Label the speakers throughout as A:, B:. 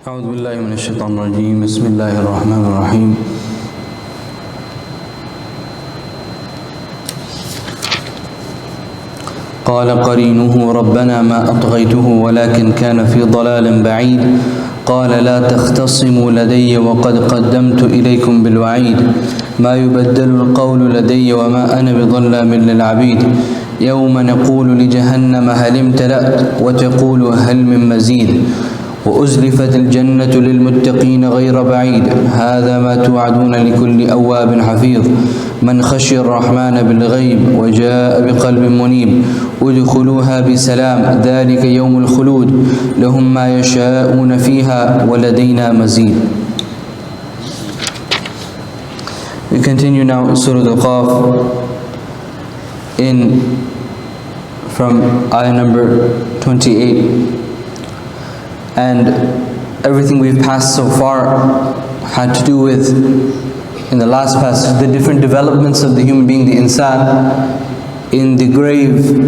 A: أعوذ بالله من الشيطان الرجيم. بسم الله الرحمن الرحيم. قال قرينه ربنا ما أطغيته ولكن كان في ضلال بعيد قال لا تختصموا لدي وقد قدمت إليكم بالوعيد ما يبدل القول لدي وما أنا بظلام للعبيد يوم نقول لجهنم هل امتلأت وتقول هل من مزيد وأزلفت الجنة للمتقين غير بعيد هذا ما توعدون لكل أواب حفيظ من خشي الرحمن بالغيب وجاء بقلب منيب ادخلوها بسلام ذلك يوم الخلود لهم ما يشاءون فيها ولدينا مزيد. We continue now in Surah Qaf from ayah number 28. And everything we've passed so far had to do with, in the last passage, the different developments of the human being, the insan, in the grave,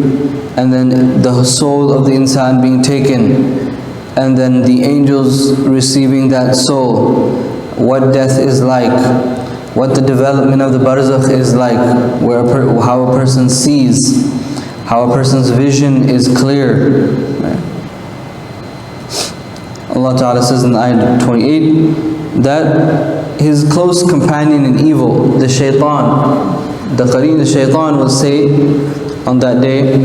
A: and then the soul of the insan being taken, and then the angels receiving that soul, what death is like, what the development of the barzakh is like, how a person sees, how a person's vision is clear. Right? Allah Ta'ala says in ayat 28 that his close companion in evil, the shaitan, the qareen, the shaitan will say on that day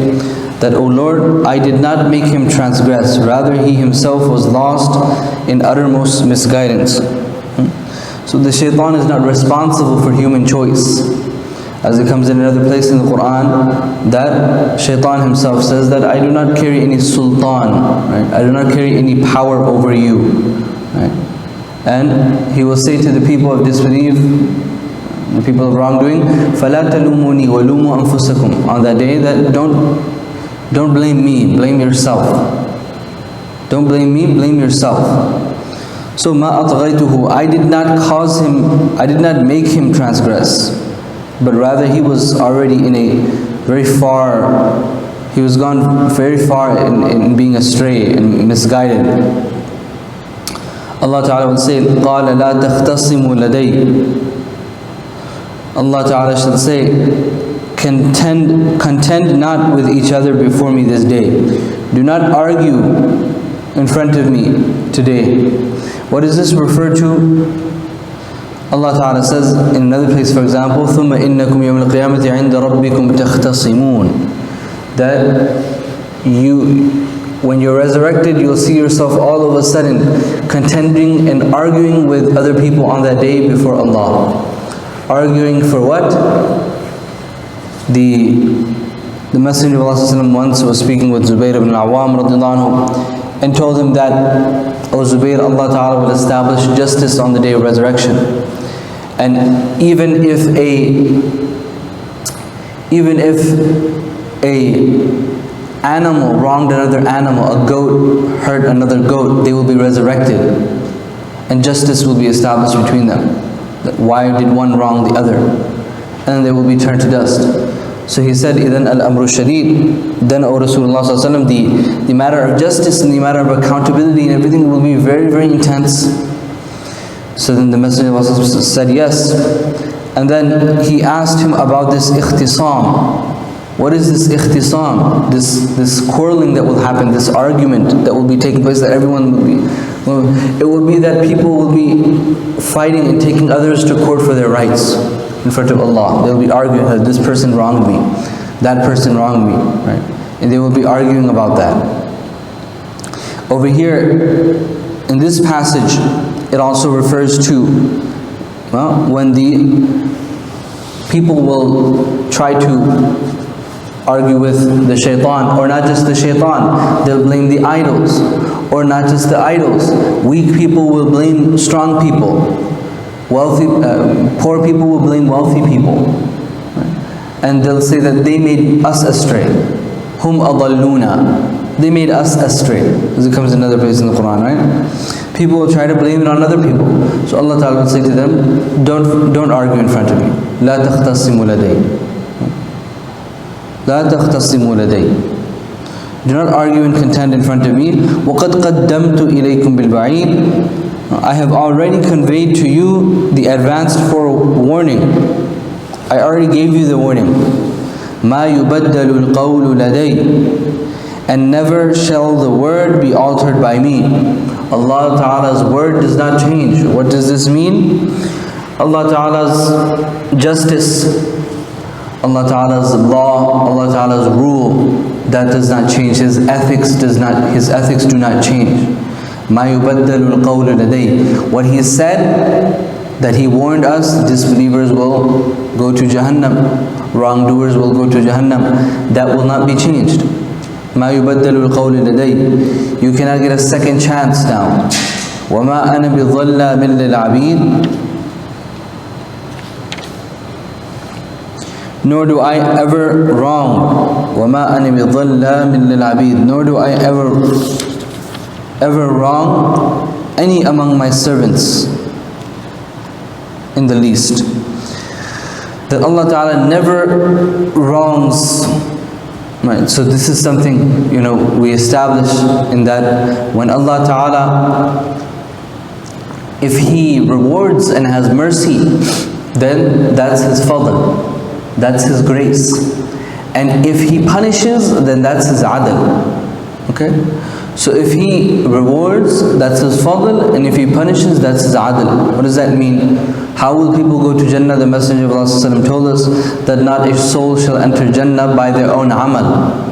A: that, O Lord, I did not make him transgress, rather he himself was lost in uttermost misguidance. So the shaitan is not responsible for human choice. As it comes in another place in the Quran, that shaitan himself says that I do not carry any sultan, right? I do not carry any power over you. Right? And he will say to the people of disbelief, the people of wrongdoing, فَلَا تَلُومُونِي وَلُومُوا أَنفُسَكُمْ. On that day, that don't blame me, blame yourself. Don't blame me, blame yourself. So مَا أَطْغَيْتُهُ, I did not cause him, I did not make him transgress, but rather he was already in a very far, he was gone very far in being astray and misguided. Allah Ta'ala will say, قَالَ لَا تَخْتَصِمُوا لَدَيْ. Allah Ta'ala shall say, contend not with each other before me this day. Do not argue in front of me today. What does this refer to? Allah Ta'ala says in another place, for example, ثُمَّ إِنَّكُمْ يَوْمَ الْقِيَامَةِ عِنْدَ رَبِّكُمْ تَخْتَصِمُونَ. That when you're resurrected, you'll see yourself all of a sudden contending and arguing with other people on that day before Allah. Arguing for what? The Messenger of Allah once was speaking with Zubayr ibn al-Awwam and told him that, O Zubayr, Allah Ta'ala will establish justice on the day of resurrection. And even if a animal wronged another animal, a goat hurt another goat, they will be resurrected. And justice will be established between them. That why did one wrong the other? And they will be turned to dust. So he said, إِذَنْ الْأَمْرُ شَدِيدٌ. Then, O Rasulullah ﷺ, the matter of justice and the matter of accountability and everything will be very, very intense. So then the Messenger of Allah said yes. And then he asked him about this ikhtisam. What is this ikhtisam? This quarreling that will happen, this argument that will be taking place, that everyone will be... It will be that people will be fighting and taking others to court for their rights in front of Allah. They'll be arguing that this person wronged me, that person wronged me, right? And they will be arguing about that. Over here, in this passage, it also refers to, well, when the people will try to argue with the shaitan, or not just the shaitan, they'll blame the idols, or not just the idols. Weak people will blame strong people. Poor people will blame wealthy people. Right? And they'll say that they made us astray. Hum adalluna. They made us astray. As it comes in another place in the Quran, right? People will try to blame it on other people. So Allah Ta'ala will say to them, don't argue in front of me. La تختصموا لدي. La تختصموا لدي. Do not argue and contend in front of me. وَقَدْ قَدَّمْتُ إِلَيْكُمْ بِالْبَعِيدِ I have already conveyed to you the advanced forewarning. I already gave you the warning. مَا يُبَدَّلُ الْقَوْلُ لَدَيْ And never shall the word be altered by me. Allah Ta'ala's word does not change. What does this mean? Allah Ta'ala's justice, Allah Ta'ala's law, Allah Ta'ala's rule, that does not change. His ethics do not change. مَا يُبَدَّلُ الْقَوْلُ لَدَيْ What He said, that He warned us, disbelievers will go to Jahannam, wrongdoers will go to Jahannam, that will not be changed. مَا يُبَدَّلُ الْقَوْلِ لَدَيْ You cannot get a second chance now. وَمَا أَنَا بِظَلَّامٍ لِلْعَبِيدِ Nor do I ever wrong. وَمَا أَنَا بِظَلَّامٍ لِلْعَبِيدِ Nor do I ever wrong any among my servants in the least. That Allah Ta'ala never wrongs. Right, so this is something, we establish in that when Allah Ta'ala, if He rewards and has mercy, then that's His fadl. That's His grace. And if He punishes, then that's His adl. Okay? So if He rewards, that's His fadl, and if He punishes, that's His adl. What does that mean? How will people go to Jannah? The Messenger of Allah told us that not a soul shall enter Jannah by their own amal.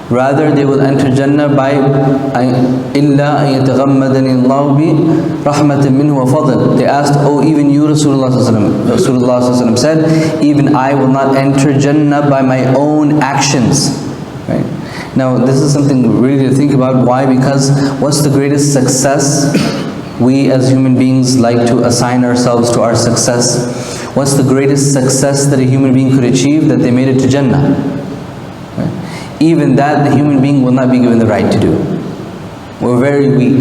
A: Rather, they will enter Jannah by إِلَّا أَن يَتَغَمَّدَنِ اللَّهُ بِرَحْمَةٍ مِّنْهُ وَفَضْلٍ They asked, oh, even you, Rasulullah Rasulullah said, even I will not enter Jannah by my own actions. Right? Now, this is something really to think about. Why? Because what's the greatest success? We as human beings like to assign ourselves to our success. What's the greatest success that a human being could achieve? That they made it to Jannah. Even that the human being will not be given the right to do. We're very weak.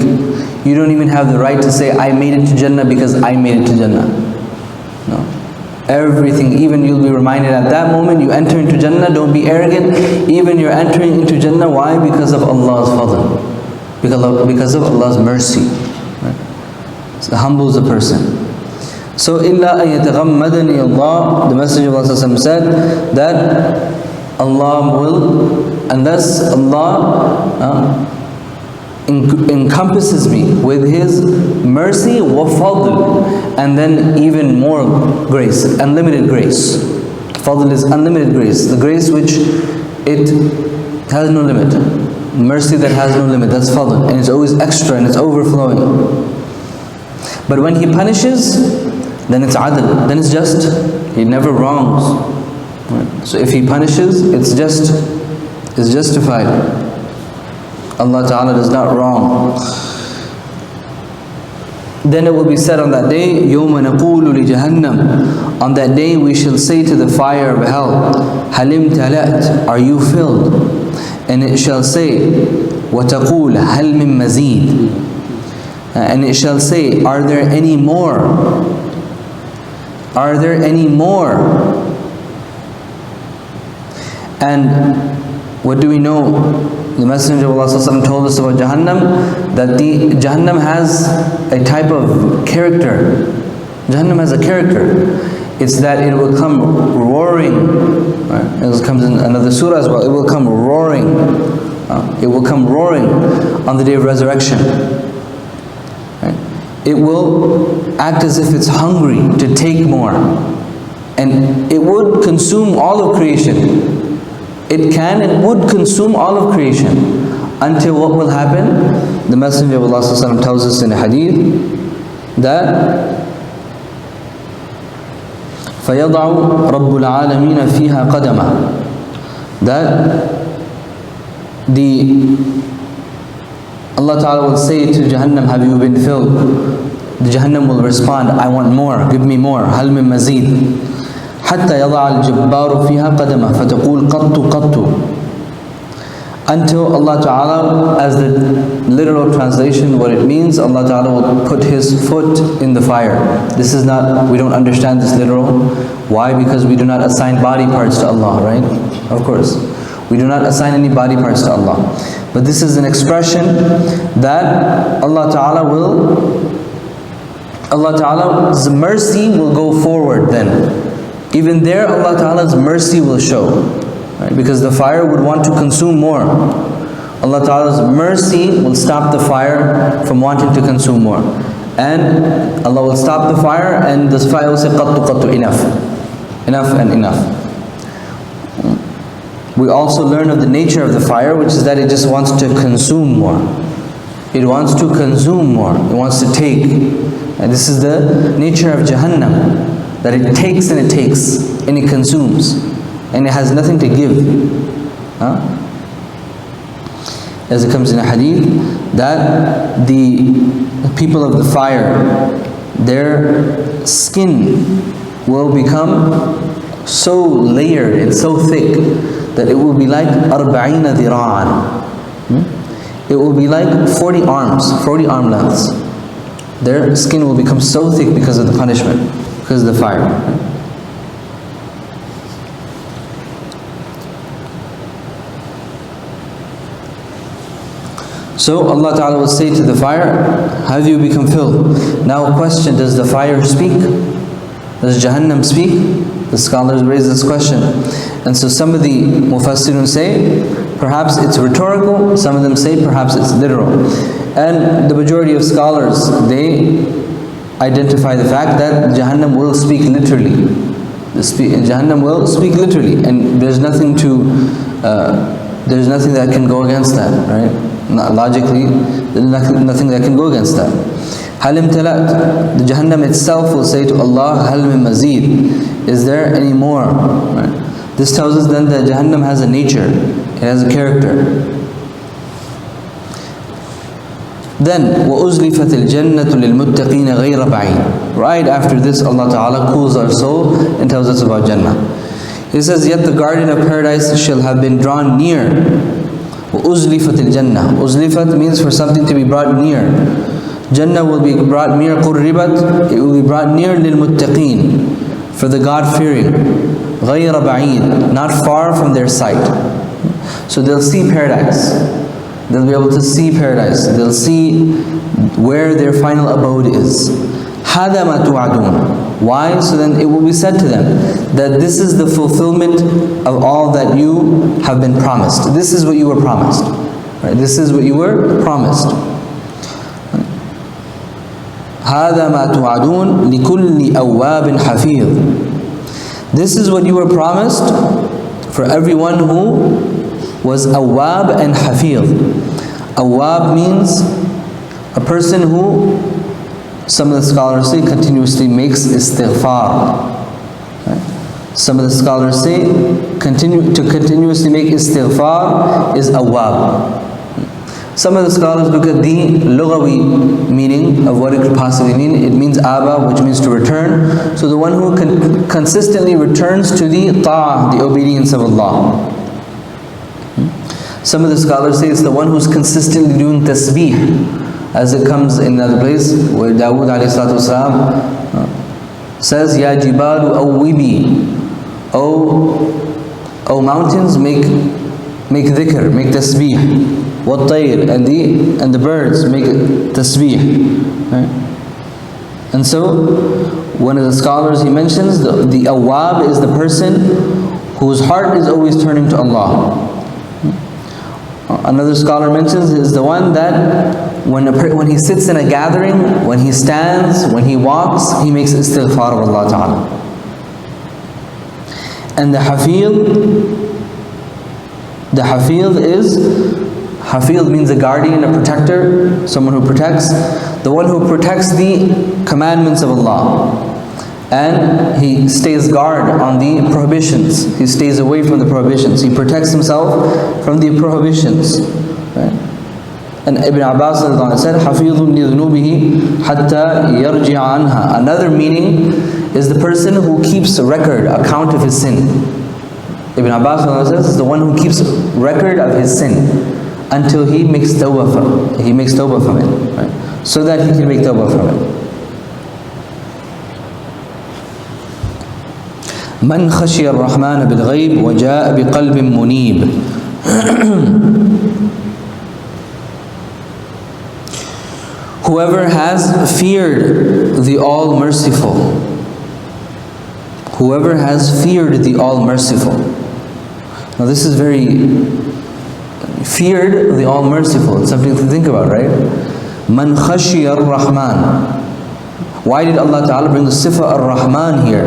A: You don't even have the right to say, I made it to Jannah because I made it to Jannah. No. Everything, even you'll be reminded at that moment, you enter into Jannah, don't be arrogant. Even you're entering into Jannah, why? Because of Allah's fadl. Because of Allah's mercy. Right? So it humbles a person. So, إِلَّا أَن يَتَغَمَّدَنِي اللَّهُ The Messenger of Allah said that Allah will, unless Allah encompasses me with His mercy, وَفَضْلٍ and then even more grace, unlimited grace. Fadl is unlimited grace, the grace which it has no limit. Mercy that has no limit, that's fadl, and it's always extra and it's overflowing. But when He punishes, then it's adl, then it's just. He never wrongs. So if He punishes, it's justified. Allah Ta'ala does not wrong. Then it will be said on that day, يَوْمَ نَقُولُ لِجَهَنَّمْ On that day we shall say to the fire of hell, هَلِمْ تَلَأْتْ Are you filled? And it shall say, وَتَقُولُ هَلْ مِن مَزِيدٍ And it shall say, are there any more? Are there any more? And what do we know? The Messenger of Allah told us about Jahannam, that the Jahannam has a type of character. Jahannam has a character. It's that it will come roaring. Right? It comes in another surah as well. It will come roaring. It will come roaring on the day of resurrection. Right? It will act as if it's hungry to take more. And it would consume all of creation. It can and would consume all of creation. Until what will happen? The Messenger of Allah tells us in a hadith that فَيَضَعُ رَبُّ الْعَالَمِينَ فِيهَا قَدَمًا That Allah Ta'ala will say to Jahannam, have you been filled? The Jahannam will respond, I want more, give me more. هَلْ مِن مَزِيدٍ حتى يضع الجبار فيها قدمه فتقول قط قط Until Allah Ta'ala, as the literal translation, what it means, Allah Ta'ala will put His foot in the fire. This is not, we don't understand this literal. Why? Because we do not assign body parts to Allah, right? Of course. We do not assign any body parts to Allah. But this is an expression that Allah Ta'ala's mercy will go forward then. Even there Allah Ta'ala's mercy will show. Right? Because the fire would want to consume more. Allah Ta'ala's mercy will stop the fire from wanting to consume more. And Allah will stop the fire, and the fire will say, qattu, enough. Enough and enough. We also learn of the nature of the fire, which is that it just wants to consume more. It wants to consume more. It wants to take. And this is the nature of Jahannam, that it takes and it takes, and it consumes, and it has nothing to give. As it comes in a hadith, that the people of the fire, their skin will become so layered and so thick that it will be like 40 dhira'an. It will be like 40 arms, 40 arm lengths. Their skin will become so thick because of the punishment, because of the fire. So Allah Ta'ala will say to the fire, have you become filled? Now question, does the fire speak? Does Jahannam speak? The scholars raise this question. And so some of the Mufassirun say, perhaps it's rhetorical. Some of them say, perhaps it's literal. And the majority of scholars, they identify the fact that Jahannam will speak literally. Jahannam will speak literally. And there's nothing that can go against that, right? Not logically, there's nothing that can go against that. Halim talat, the Jahannam itself will say to Allah, Hal min mazid, is there any more? Right? This tells us then that Jahannam has a nature, it has a character. Then, وَأُزْلِفَتِ الْجَنَّةُ لِلْمُتَّقِينَ غَيْرَ بَعِيدٍ. Right after this, Allah Ta'ala cools our soul and tells us about Jannah. He says, yet the garden of paradise shall have been drawn near. وَأُزْلِفَتِ الْجَنَّةِ. Uzlifat means for something to be brought near. Jannah will be brought near, قُرِّبَت, it will be brought near لِلْمُتَّقِينَ, for the God-fearing. غَيْرَ بَعِيدٍ, not far from their sight. So they'll see paradise. They'll be able to see paradise. They'll see where their final abode is. هَذَا مَا تُوعَدُونَ. Why? So then it will be said to them that this is the fulfillment of all that you have been promised. This is what you were promised. Right? This is what you were promised. هَذَا مَا تُوعَدُونَ لِكُلِّ أَوَّابٍ حَفِيظٍ. This is what you were promised for everyone who was awwab and hafiz. Awwab means a person who, some of the scholars say, continuously makes istighfar. Right? Some of the scholars say continuously make istighfar is awwab. Some of the scholars look at the lughawi meaning of what it could possibly mean. It means aba, which means to return. So the one who consistently returns to the ta'ah, the obedience of Allah. Some of the scholars say it's the one who's consistently doing tasbih, as it comes in another place where Dawood ﷺ says, Ya jibalu awwibi, O mountains, make dhikr, make tasbih. Wat tayr, and the birds make tasbih. Right? And so one of the scholars, he mentions the awwab is the person whose heart is always turning to Allah. Another scholar mentions is the one that when he sits in a gathering, when he stands, when he walks, he makes istighfar of Allah Ta'ala. And the hafiz means a guardian, a protector, someone who protects, the one who protects the commandments of Allah. And he stays guard on the prohibitions. He stays away from the prohibitions. He protects himself from the prohibitions. Right? And Ibn Abbas said, حَفِيظٌ لِذُنُوبِهِ حَتَّى يَرْجِعَ عَنْهَا. Another meaning is the person who keeps a record, account of his sin. Ibn Abbas says, the one who keeps record of his sin until he makes tawbah from it. Right? So that he can make tawbah from it. من خشي الرحمن بالغيب وجاء بقلب منيب. Whoever has feared the All-Merciful. Whoever has feared the All-Merciful. Now this is very... Feared the All-Merciful. It's something to think about, right? Man khashiya ar-Rahman. Why did Allah Ta'ala bring the sifa ar-Rahman here?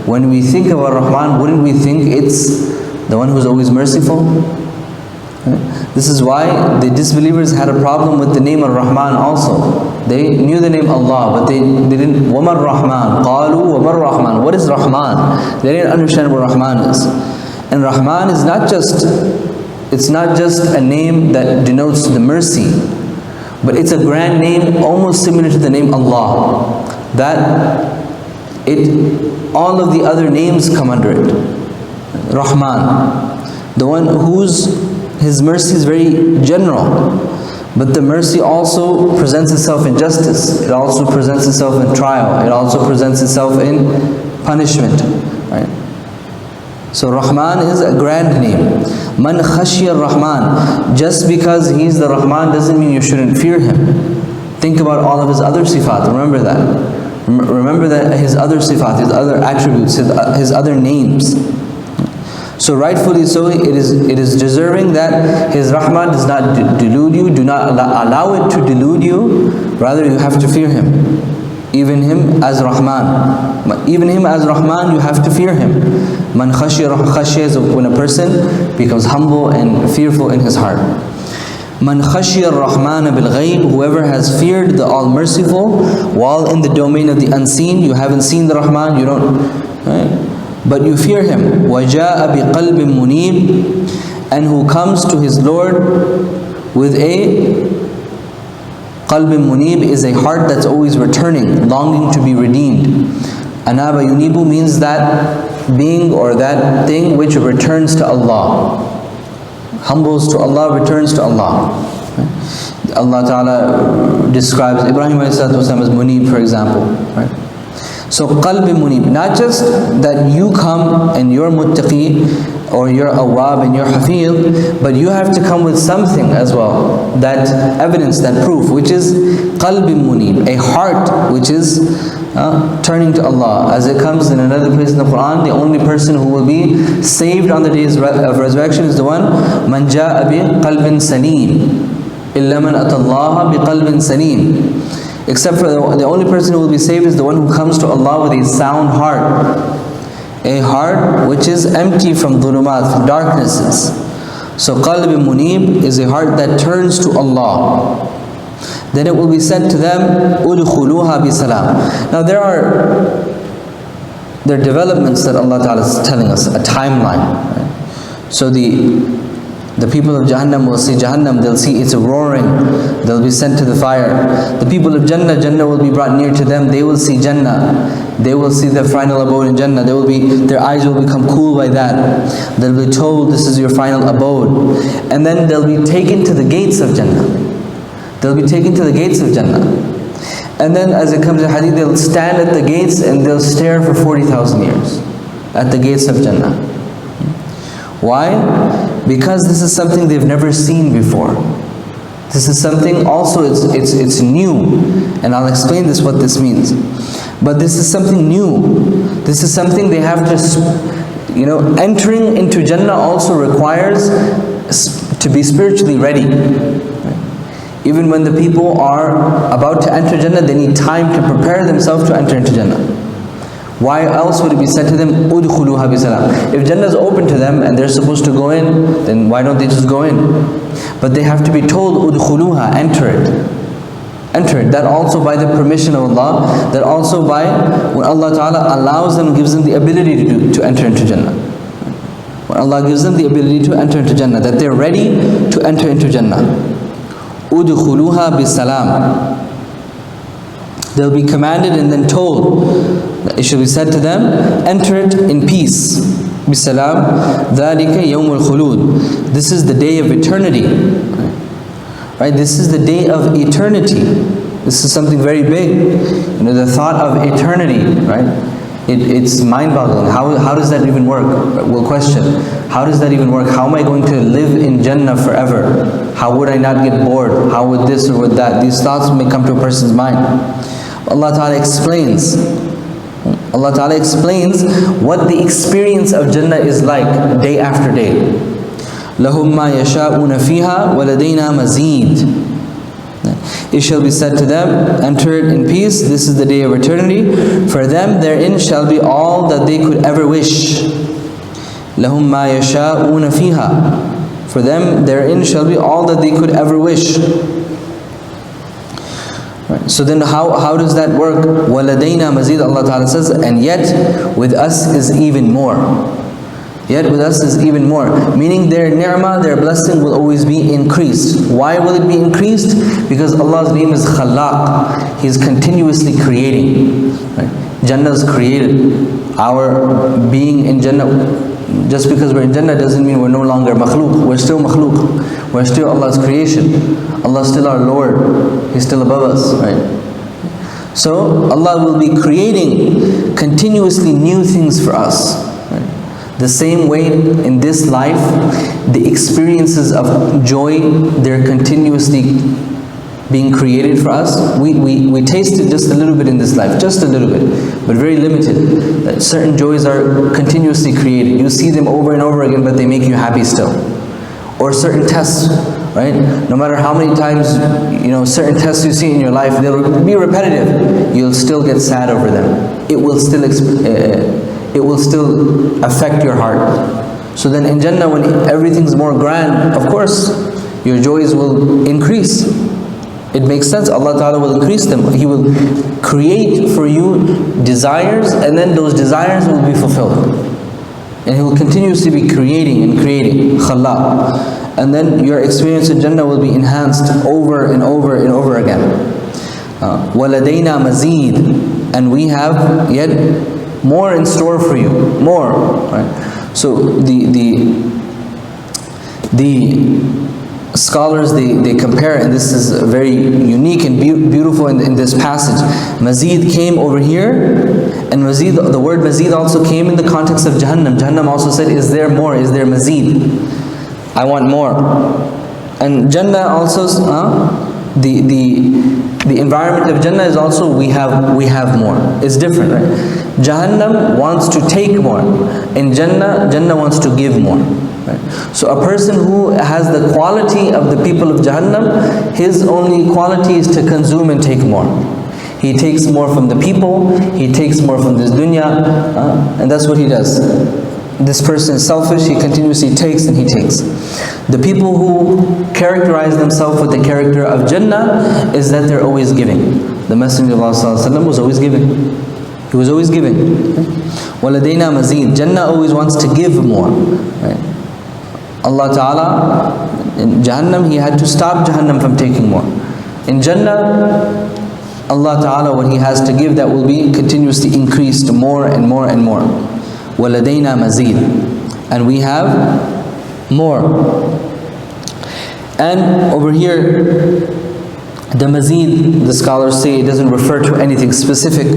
A: When we think of ar-Rahman, wouldn't we think it's the one who's always merciful? This is why the disbelievers had a problem with the name ar-Rahman also. They knew the name Allah, but they didn't. وَمَا الرَّحْمَنِ قَالُوا وَمَا الرَّحْمَنِ. What is Rahman? They didn't understand what Rahman is. And Rahman is not just, it's not just a name that denotes the mercy, but it's a grand name almost similar to the name Allah. That all of the other names come under it. Rahman, the one his mercy is very general, but the mercy also presents itself in justice. It also presents itself in trial. It also presents itself in punishment. Right? So Rahman is a grand name. Man khashiya Rahman. Just because he's the Rahman doesn't mean you shouldn't fear him. Think about all of his other sifat. Remember that. Remember that his other sifat, his other attributes, his other names. So rightfully so, it is deserving that his Rahman does not delude you. Do not allow it to delude you. Rather, you have to fear him. Even him as Rahman. Even him as Rahman, you have to fear him. Man khashya is when a person becomes humble and fearful in his heart. Man khashya ar-Rahman bil-ghayb. Whoever has feared the All-Merciful while in the domain of the unseen. You haven't seen the Rahman, you don't, right? But you fear him. وَجَاءَ بِقَلْبٍ مُنِيبٍ. And who comes to his Lord with a qalb munib is a heart that's always returning, longing to be redeemed. Anaba yunibu means that being or that thing which returns to Allah. Humbles to Allah, returns to Allah. Allah Ta'ala describes Ibrahim as munib, for example. Right? So qalb munib, not just that you come and you're muttaqi or you're awwab and you're hafiz, but you have to come with something as well, that evidence, that proof, which is qalb munib, a heart which is turning to Allah. As it comes in another place in the Quran, the only person who will be saved on the day of resurrection is the one man jaa bi qalbin salim, illa man atallaha bi qalbin salim. Except for the only person who will be saved is the one who comes to Allah with a sound heart. A heart which is empty from dhulumat, from darknesses. So qalb munib is a heart that turns to Allah. Then it will be said to them, udkhuluha bi salam. Now there are developments that Allah Ta'ala is telling us, a timeline. Right? So the people of Jahannam will see Jahannam, they'll see it's roaring, they'll be sent to the fire. The people of Jannah, Jannah will be brought near to them, they will see Jannah. They will see their final abode in Jannah. Their eyes will become cool by that. They'll be told, this is your final abode. And then they'll be taken to the gates of Jannah. They'll be taken to the gates of Jannah. And then as it comes in hadith, they'll stand at the gates and they'll stare for 40,000 years at the gates of Jannah. Why? Because this is something they've never seen before. This is something also, it's new. And I'll explain what this means. But this is something new. This is something they have to, entering into Jannah also requires to be spiritually ready. Even when the people are about to enter Jannah, they need time to prepare themselves to enter into Jannah. Why else would it be said to them, udkhuluha bi salam? If Jannah is open to them and they're supposed to go in, then why don't they just go in? But they have to be told, udkhuluha, enter it. Enter it. That also by the permission of Allah. That also by when Allah Ta'ala allows them, gives them the ability to enter into Jannah. When Allah gives them the ability to enter into Jannah, that they're ready to enter into Jannah. Udkhuluha bi salam. They'll be commanded and then told, it shall be said to them, enter it in peace. Bisalam, dhalika yawmul khulud. This is the day of eternity. Right? This is the day of eternity. This is something very big. The thought of eternity, right? It's mind-boggling. How does that even work? We'll question. How does that even work? How am I going to live in Jannah forever? How would I not get bored? How would this or would that? These thoughts may come to a person's mind. Allah Ta'ala explains. Allah Ta'ala explains what the experience of Jannah is like day after day. لَهُمْ مَا يَشَاءُونَ فِيهَا وَلَدَيْنَا مَزِيدٌ. It shall be said to them, enter it in peace, this is the day of eternity. For them therein shall be all that they could ever wish. لَهُمْ مَا يَشَاءُونَ فِيهَا. For them therein shall be all that they could ever wish. Right. So then how does that work? وَلَدَيْنَا مَزِيدٌ. Allah Ta'ala says, and yet with us is even more. Yet with us is even more. Meaning their ni'mah, their blessing will always be increased. Why will it be increased? Because Allah's name is Khalaq. He is continuously creating. Right? Jannah is created. Our being in Jannah, just because we're in Jannah doesn't mean we're no longer makhluk. We're still makhluk. We're still Allah's creation. Allah is still our Lord. He's still above us. Right? So Allah will be creating continuously new things for us. Right? The same way in this life, the experiences of joy, they're continuously being created for us. We taste it just a little bit in this life, just a little bit, but very limited. That certain joys are continuously created. You see them over and over again, but they make you happy still. Or certain tests, right? No matter how many times, certain tests you see in your life, they'll be repetitive. You'll still get sad over them. It will still affect your heart. So then in Jannah, when everything's more grand, of course, your joys will increase. It makes sense. Allah Ta'ala will increase them. He will create for you desires, and then those desires will be fulfilled. And He will continuously be creating and creating. Khalaq. And then your experience in Jannah will be enhanced over and over and over again. وَلَدَيْنَا مَزِيدٌ. And we have yet more in store for you. More. Right? So the scholars, they compare, and this is very unique and beautiful in this passage. Mazid came over here, and Mazid, the word Mazid also came in the context of Jahannam. Jahannam also said, is there more? Is there Mazid? I want more. And Jannah also, the environment of Jannah is also, we have more. It's different, right? Jahannam wants to take more. In Jannah wants to give more. Right? So a person who has the quality of the people of Jahannam, his only quality is to consume and take more. He takes more from the people, he takes more from this dunya, and that's what he does. This person is selfish, he continuously takes and he takes. The people who characterize themselves with the character of Jannah is that they're always giving. The Messenger of Allah ﷺ was always giving. He was always giving. وَلَدَيْنَا مَزِيدٌ. Jannah always wants to give more. Right? Allah Ta'ala, in Jahannam, He had to stop Jahannam from taking more. In Jannah, Allah Ta'ala, what He has to give, that will be continuously increased more and more and more. وَلَدَيْنَا مَزِيدٌ. And we have more. And over here, the mazid, the scholars say, it doesn't refer to anything specific.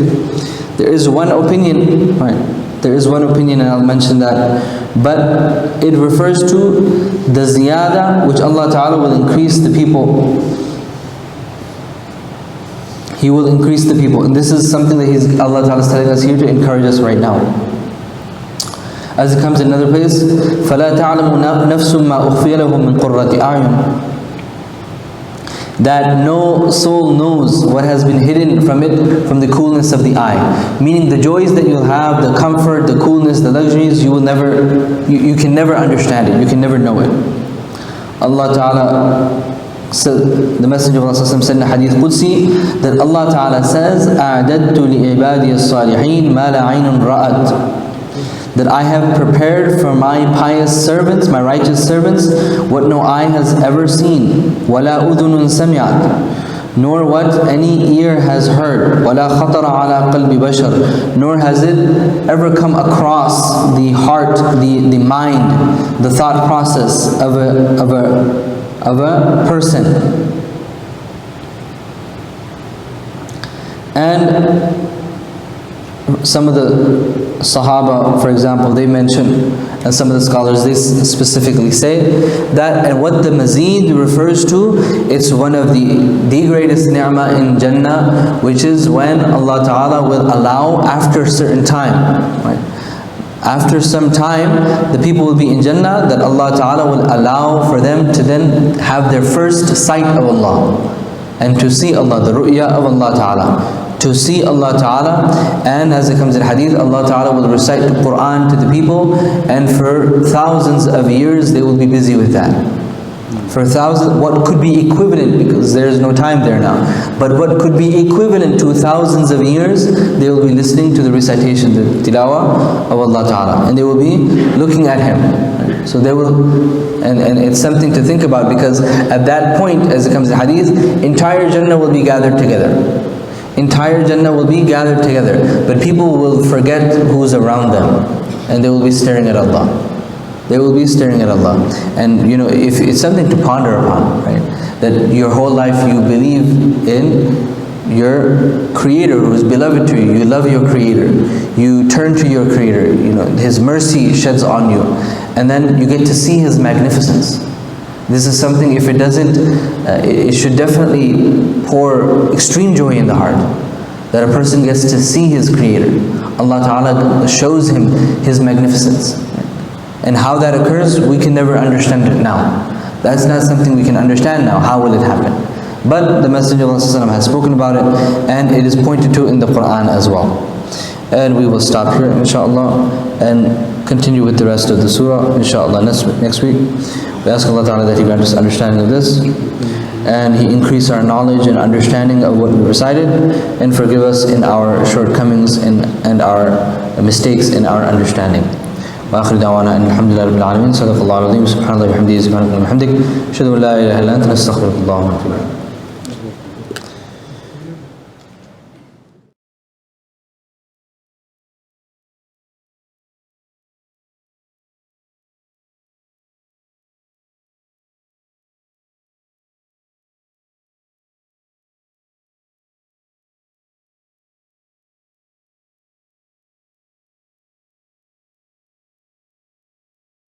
A: There is one opinion, right? There is one opinion, and I'll mention that. But it refers to the ziyada, which Allah Ta'ala will increase the people. He will increase the people. And this is something that Allah Ta'ala is telling us here to encourage us right now. As it comes in another place, فَلَا تَعْلَمُ نَفْسٌ مَا أُخْفِيَ لَهُم مِّن قُرَّةِ أَعْيُنٍ. That no soul knows what has been hidden from it, from the coolness of the eye. Meaning the joys that you'll have, the comfort, the coolness, the luxuries, you can never understand it, you can never know it. Allah Ta'ala said, the Messenger of Allah said in a hadith Qudsi, that Allah Ta'ala says, أَعْدَدْتُ لِعِبَادِيَ الصَّالِحِينَ مَا لَا عَيْنٌ رَأَتْ. That I have prepared for my pious servants, my righteous servants, what no eye has ever seen. وَلَا أُذُنٌ سَمِعَتْ. Nor what any ear has heard. وَلَا خَطَرَ عَلَى قَلْبِ بَشَرٍ. Nor has it ever come across the heart, the mind, the thought process of a person. And some of the Sahaba, for example, they mention, and some of the scholars, they specifically say that, and what the mazid refers to, it's one of the greatest ni'mah in Jannah, which is when Allah Ta'ala will allow after a certain time, right? After some time, the people will be in Jannah, that Allah Ta'ala will allow for them to then have their first sight of Allah, and to see Allah, the ru'ya of Allah Ta'ala. To see Allah Ta'ala, and as it comes in hadith, Allah Ta'ala will recite the Quran to the people, and for thousands of years they will be busy with that. For thousands, what could be equivalent, because there is no time there now, but what could be equivalent to thousands of years, they will be listening to the recitation, the tilawah of Allah Ta'ala, and they will be looking at Him. So they will, and it's something to think about, because at that point, as it comes in hadith, entire Jannah will be gathered together. Entire Jannah will be gathered together, but people will forget who's around them, and they will be staring at Allah. They will be staring at Allah. And you know, if it's something to ponder upon, right? That your whole life you believe in your Creator who is beloved to you. You love your Creator. You turn to your Creator. You know, His mercy sheds on you, and then you get to see His magnificence. This is something, if it doesn't, it should definitely pour extreme joy in the heart, that a person gets to see his Creator. Allah Ta'ala shows him His magnificence. And how that occurs, we can never understand it now. That's not something we can understand now. How will it happen? But the Messenger of Allah has spoken about it, and it is pointed to in the Quran as well. And we will stop here, inshallah, and continue with the rest of the surah, inshallah, next week. We ask Allah Ta'ala that He grant us understanding of this, and He increase our knowledge and understanding of what we recited, and forgive us in our shortcomings and our mistakes in our understanding. وآخر دعوانا أن الحمد لله رب العالمين. صدق الله العظيم. سبحان الله وبحمده. سبحانك اللهم وبحمدك. أشهد أن لا إله إلا أنت. نستغفرك اللهم ونتوب إليك.